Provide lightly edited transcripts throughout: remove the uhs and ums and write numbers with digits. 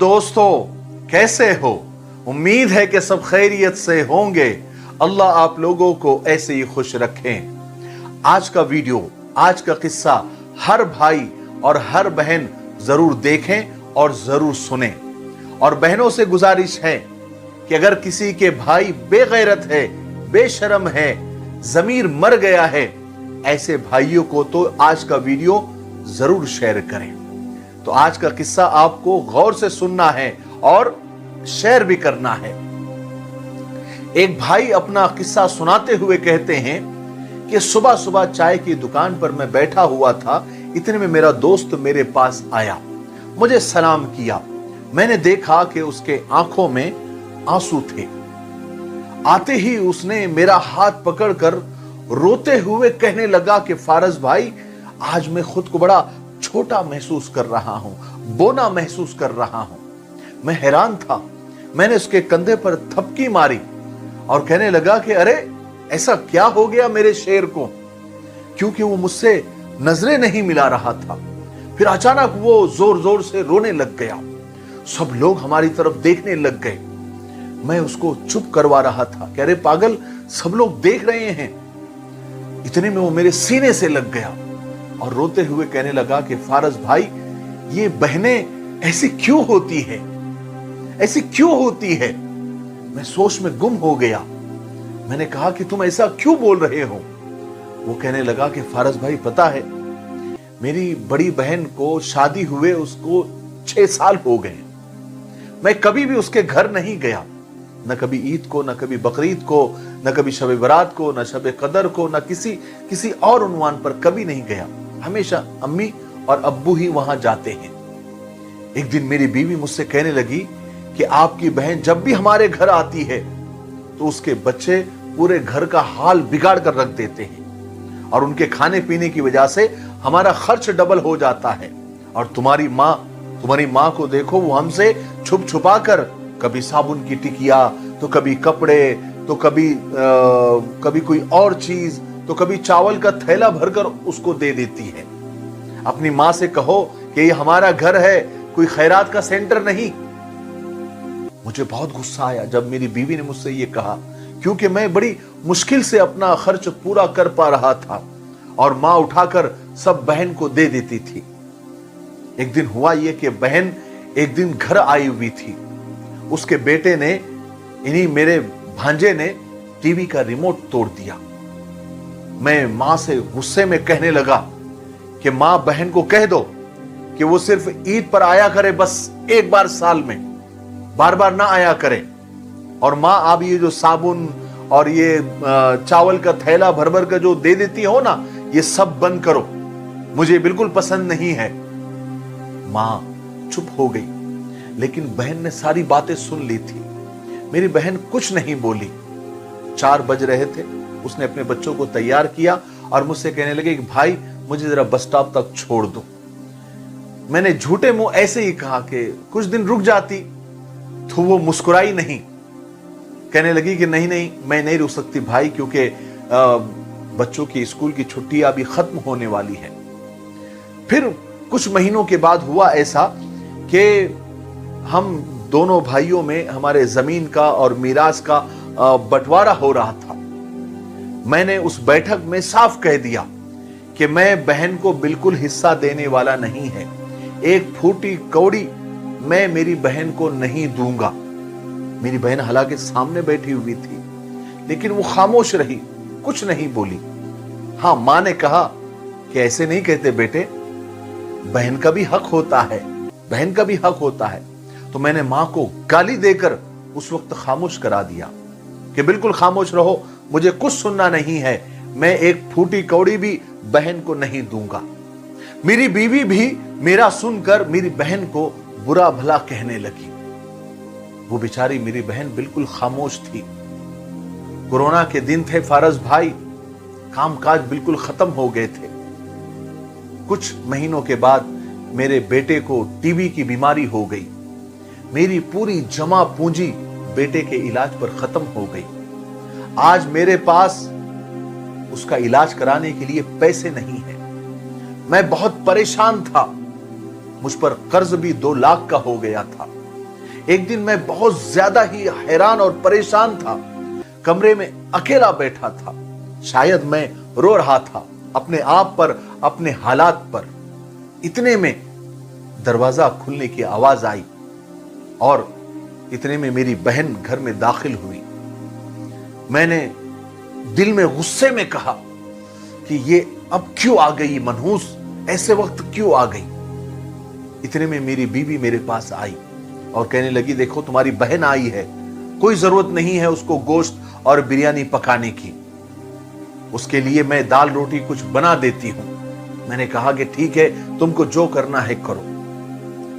दोस्तों, कैसे हो? उम्मीद है कि सब खैरियत से होंगे। अल्लाह आप लोगों को ऐसे ही खुश रखें। आज का वीडियो, आज का किस्सा हर भाई और हर बहन जरूर देखें और जरूर सुने। और बहनों से गुजारिश है कि अगर किसी के भाई बेगैरत है, बेशरम है, जमीर मर गया है, ऐसे भाइयों को तो आज का वीडियो जरूर शेयर करें। तो आज का किस्सा आपको गौर से सुनना है और शेयर भी करना है। एक भाई अपना किस्सा सुनाते हुए कहते हैं कि सुबह सुबह चाय की दुकान पर मैं बैठा हुआ था, इतने में मेरा दोस्त मेरे पास आया, मुझे सलाम किया। मैंने देखा कि उसके आंखों में आंसू थे। आते ही उसने मेरा हाथ पकड़कर रोते हुए कहने लगा कि फारज भाई, आज मैं खुद को बड़ा छोटा महसूस कर रहा हूं, बोना महसूस कर रहा हूं। मैं हैरान था। मैंने उसके कंधे पर थपकी मारी और कहने लगा कि अरे ऐसा क्या हो गया मेरे शेर को, क्योंकि वो मुझसे नजरें नहीं मिला रहा था। फिर अचानक वो जोर जोर से रोने लग गया। सब लोग हमारी तरफ देखने लग गए। मैं उसको चुप करवा रहा था कि अरे पागल, सब लोग देख रहे हैं। इतने में वो मेरे सीने से लग गया और रोते हुए कहने लगा कि फारज भाई, ये बहनें ऐसी क्यों होती है, ऐसी क्यों होती है? मैं सोच में गुम हो गया। मैंने कहा कि तुम ऐसा क्यों बोल रहे हो? वो कहने लगा कि फारज भाई, पता है मेरी बड़ी बहन को शादी हुए उसको 6 साल हो गए। मैं कभी भी उसके घर नहीं गया, न कभी ईद को, न कभी बकरीद को, न कभी शब बरात को, न शब कदर को, न किसी और उन्वान पर कभी नहीं गया। हमेशा अम्मी और अब्बू ही वहां जाते हैं। एक दिन मेरी बीवी मुझसे कहने लगी कि आपकी बहन जब भी हमारे घर आती है तो उसके बच्चे पूरे घर का हाल बिगाड़ कर रख देते हैं और उनके खाने पीने की वजह से हमारा खर्च डबल हो जाता है। और तुम्हारी माँ को देखो, वो हमसे छुप छुपा कर कभी साबुन की टिकिया, तो कभी कपड़े, तो कभी कोई और चीज, तो कभी चावल का थैला भरकर उसको दे देती है। अपनी माँ से कहो कि ये हमारा घर है, कोई खैरात का सेंटर नहीं। मुझे बहुत गुस्सा आया जब मेरी बीवी ने मुझसे ये कहा, क्योंकि मैं बड़ी मुश्किल से अपना खर्च पूरा कर पा रहा था और माँ उठाकर सब बहन को दे देती थी। एक दिन हुआ ये कि बहन एक दिन घर आई हुई थी। उसके बेटे ने, इन्हीं मेरे भांजे ने टीवी का रिमोट तोड़ दिया। मैं मां से गुस्से में कहने लगा कि मां, बहन को कह दो कि वो सिर्फ ईद पर आया करे, बस एक बार साल में, बार बार ना आया करे। और मां, आप ये जो साबुन और ये चावल का थैला भर भर कर जो दे देती हो ना, ये सब बंद करो, मुझे बिल्कुल पसंद नहीं है। मां चुप हो गई, लेकिन बहन ने सारी बातें सुन ली थी। मेरी बहन कुछ नहीं बोली। 4 बज रहे थे। उसने अपने बच्चों को तैयार किया और मुझसे कहने लगे कि भाई, मुझे जरा बस स्टॉप तक छोड़ दो। मैंने झूठे मुंह ऐसे ही कहा कि कुछ दिन रुक जाती, तो वो मुस्कुराई नहीं। कहने लगी कि नहीं नहीं, मैं नहीं रुक सकती भाई, क्योंकि बच्चों की स्कूल की छुट्टियां अभी खत्म होने वाली है। फिर कुछ महीनों के बाद हुआ ऐसा कि हम दोनों भाइयों में हमारे जमीन का और मीरास का बंटवारा हो रहा था। मैंने उस बैठक में साफ कह दिया कि मैं बहन को बिल्कुल हिस्सा देने वाला नहीं है। एक फूटी कौड़ी मैं मेरी बहन को नहीं दूंगा। मेरी बहन हालांकि सामने बैठी हुई थी, लेकिन वो खामोश रही, कुछ नहीं बोली। हाँ, मां ने कहा कि ऐसे नहीं कहते बेटे, बहन का भी हक होता है, बहन का भी हक होता है। तो मैंने मां को गाली देकर उस वक्त खामोश करा दिया कि बिल्कुल खामोश रहो, मुझे कुछ सुनना नहीं है, मैं एक फूटी कौड़ी भी बहन को नहीं दूंगा। मेरी बीवी भी मेरा सुनकर मेरी बहन को बुरा भला कहने लगी। वो बेचारी मेरी बहन बिल्कुल खामोश थी। कोरोना के दिन थे फारज भाई, कामकाज बिल्कुल खत्म हो गए थे। कुछ महीनों के बाद मेरे बेटे को टीबी की बीमारी हो गई। मेरी पूरी जमा पूंजी बेटे के इलाज पर खत्म हो गई। आज मेरे पास उसका इलाज कराने के लिए पैसे नहीं है। मैं बहुत परेशान था। मुझ पर कर्ज भी 2 लाख का हो गया था। एक दिन मैं बहुत ज्यादा ही हैरान और परेशान था। कमरे में अकेला बैठा था। शायद मैं रो रहा था अपने आप पर, अपने हालात पर। इतने में दरवाजा खुलने की आवाज आई और इतने में मेरी बहन घर में दाखिल हुई। मैंने दिल में गुस्से में कहा कि ये अब क्यों आ गई मनहूस, ऐसे वक्त क्यों आ गई। इतने में मेरी बीवी मेरे पास आई और कहने लगी, देखो तुम्हारी बहन आई है, कोई जरूरत नहीं है उसको गोश्त और बिरयानी पकाने की, उसके लिए मैं दाल रोटी कुछ बना देती हूं। मैंने कहा कि ठीक है, तुमको जो करना है करो।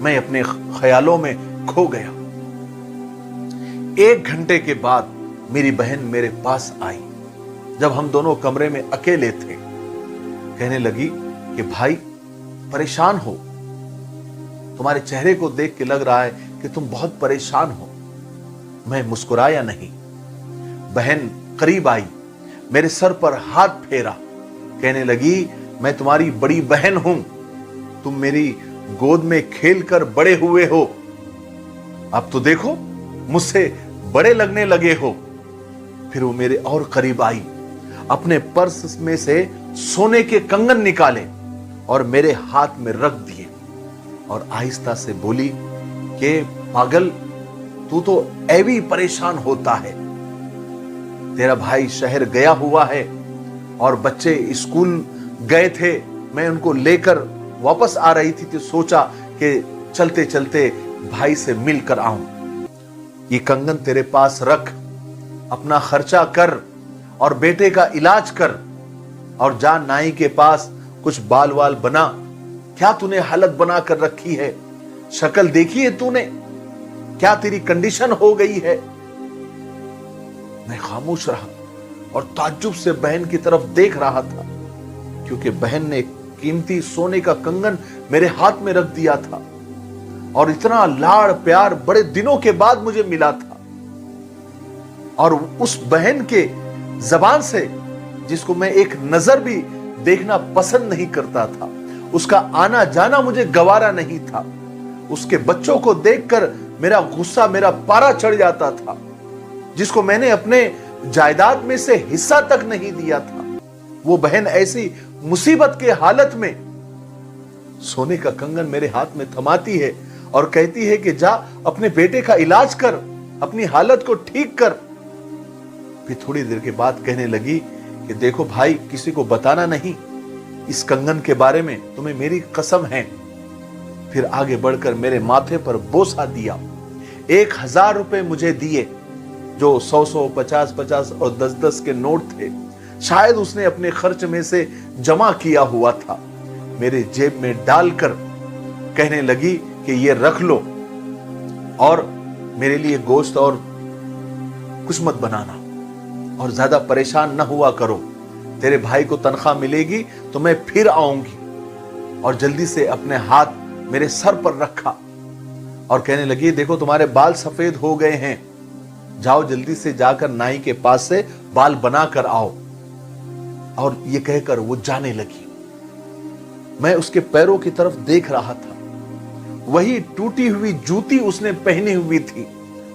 मैं अपने ख्यालों में खो गया। 1 घंटे के बाद मेरी बहन मेरे पास आई। जब हम दोनों कमरे में अकेले थे, कहने लगी कि भाई परेशान हो, तुम्हारे चेहरे को देख के लग रहा है कि तुम बहुत परेशान हो। मैं मुस्कुराया नहीं। बहन करीब आई, मेरे सर पर हाथ फेरा, कहने लगी, मैं तुम्हारी बड़ी बहन हूं, तुम मेरी गोद में खेलकर बड़े हुए हो, अब तो देखो मुझसे बड़े लगने लगे हो। फिर वो मेरे और करीब आई, अपने पर्स में से सोने के कंगन निकाले और मेरे हाथ में रख दिए और आहिस्ता से बोली कि पागल, तू तो ऐवी परेशान होता है, तेरा भाई शहर गया हुआ है और बच्चे स्कूल गए थे, मैं उनको लेकर वापस आ रही थी तो सोचा कि चलते चलते भाई से मिलकर आऊं। ये कंगन तेरे पास रख, अपना खर्चा कर और बेटे का इलाज कर और जा नाई के पास कुछ बाल वाल बना। क्या तूने हालत बना कर रखी है, शक्ल देखी है तूने, क्या तेरी कंडीशन हो गई है। मैं खामोश रहा और ताज्जुब से बहन की तरफ देख रहा था, क्योंकि बहन ने कीमती सोने का कंगन मेरे हाथ में रख दिया था और इतना लाड़ प्यार बड़े दिनों के बाद मुझे मिला था। और उस बहन के जबान से, जिसको मैं एक नजर भी देखना पसंद नहीं करता था, उसका आना जाना मुझे गवारा नहीं था, उसके बच्चों को देखकर मेरा गुस्सा, मेरा पारा चढ़ जाता था, जिसको मैंने अपने जायदाद में से हिस्सा तक नहीं दिया था, वो बहन ऐसी मुसीबत के हालत में सोने का कंगन मेरे हाथ में थमाती है और कहती है कि जा अपने बेटे का इलाज कर, अपनी हालत को ठीक कर। फिर थोड़ी देर के बाद कहने लगी कि देखो भाई, किसी को बताना नहीं इस कंगन के बारे में, तुम्हें मेरी कसम है। फिर आगे बढ़कर मेरे माथे पर बोसा दिया, 1000 रुपए मुझे दिए, जो 100, 50 और 10 के नोट थे, शायद उसने अपने खर्च में से जमा किया हुआ था, मेरे जेब में डालकर कहने लगी कि ये रख लो और मेरे लिए गोश्त और कुछ मत बनाना और ज्यादा परेशान न हुआ करो, तेरे भाई को तनख्वाह मिलेगी तो मैं फिर आऊंगी। और जल्दी से अपने हाथ मेरे सर पर रखा और कहने लगी, देखो तुम्हारे बाल सफेद हो गए हैं, जाओ जल्दी से जाकर नाई के पास से बाल बना कर आओ। और ये कहकर वो जाने लगी। मैं उसके पैरों की तरफ देख रहा था, वही टूटी हुई जूती उसने पहनी हुई थी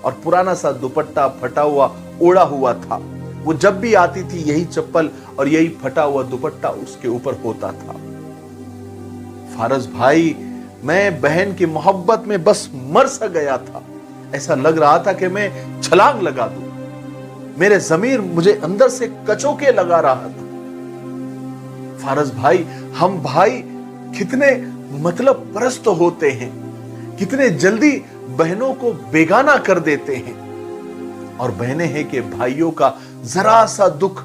और पुराना सा दुपट्टा फटा हुआ ओढ़ा हुआ था। वो जब भी आती थी यही चप्पल और यही फटा हुआ दुपट्टा उसके ऊपर होता था। फारज भाई, मैं बहन की मोहब्बत में बस मर सा गया था। ऐसा लग रहा था कि मैं छलांग लगा दूं। मेरे ज़मीर मुझे अंदर से कचोके लगा रहा था। फारज भाई, हम भाई कितने मतलब परस्त होते हैं, कितने जल्दी बहनों को बेगाना कर देते हैं, और बहनें हैं कि भाइयों का जरा सा दुख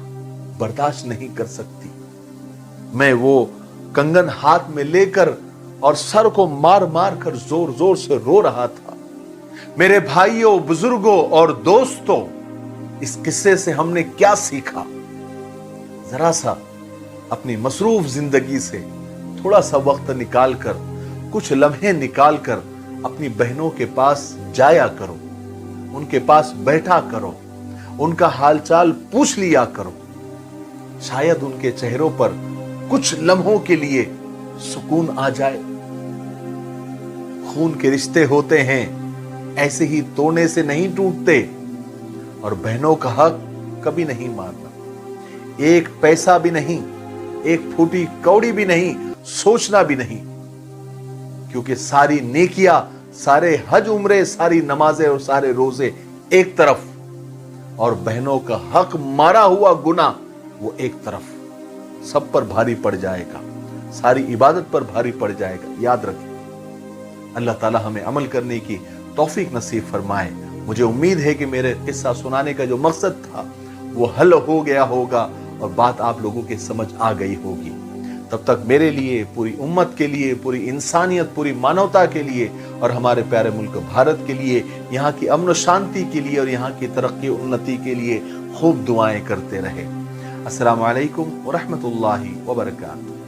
बर्दाश्त नहीं कर सकती। मैं वो कंगन हाथ में लेकर और सर को मार मार कर जोर जोर से रो रहा था। मेरे भाइयों, बुजुर्गों और दोस्तों, इस किस्से से हमने क्या सीखा? जरा सा अपनी मसरूफ जिंदगी से थोड़ा सा वक्त निकालकर, कुछ लम्हे निकालकर अपनी बहनों के पास जाया करो, उनके पास बैठा करो, उनका हालचाल पूछ लिया करो। शायद उनके चेहरों पर कुछ लम्हों के लिए सुकून आ जाए। खून के रिश्ते होते हैं, ऐसे ही तोड़ने से नहीं टूटते। और बहनों का हक कभी नहीं मारना, एक पैसा भी नहीं, एक फूटी कौड़ी भी नहीं, सोचना भी नहीं, क्योंकि सारी नेकियां, सारे हज उम्रे, सारी नमाजें और सारे रोजे एक तरफ, और बहनों का हक मारा हुआ गुनाह वो एक तरफ। सब पर भारी पड़ जाएगा, सारी इबादत पर भारी पड़ जाएगा। याद रखें, अल्लाह ताला हमें अमल करने की तौफीक नसीब फरमाए। मुझे उम्मीद है कि मेरे किस्सा सुनाने का जो मकसद था वो हल हो गया होगा और बात आप लोगों के समझ आ गई होगी। तब तक मेरे लिए, पूरी उम्मत के लिए, पूरी इंसानियत, पूरी मानवता के लिए और हमारे प्यारे मुल्क भारत के लिए, यहाँ की अमन शांति के लिए और यहाँ की तरक्की उन्नति के लिए खूब दुआएं करते रहे। अस्सलामु अलैकुम व रहमतुल्लाहि व बरकातहू।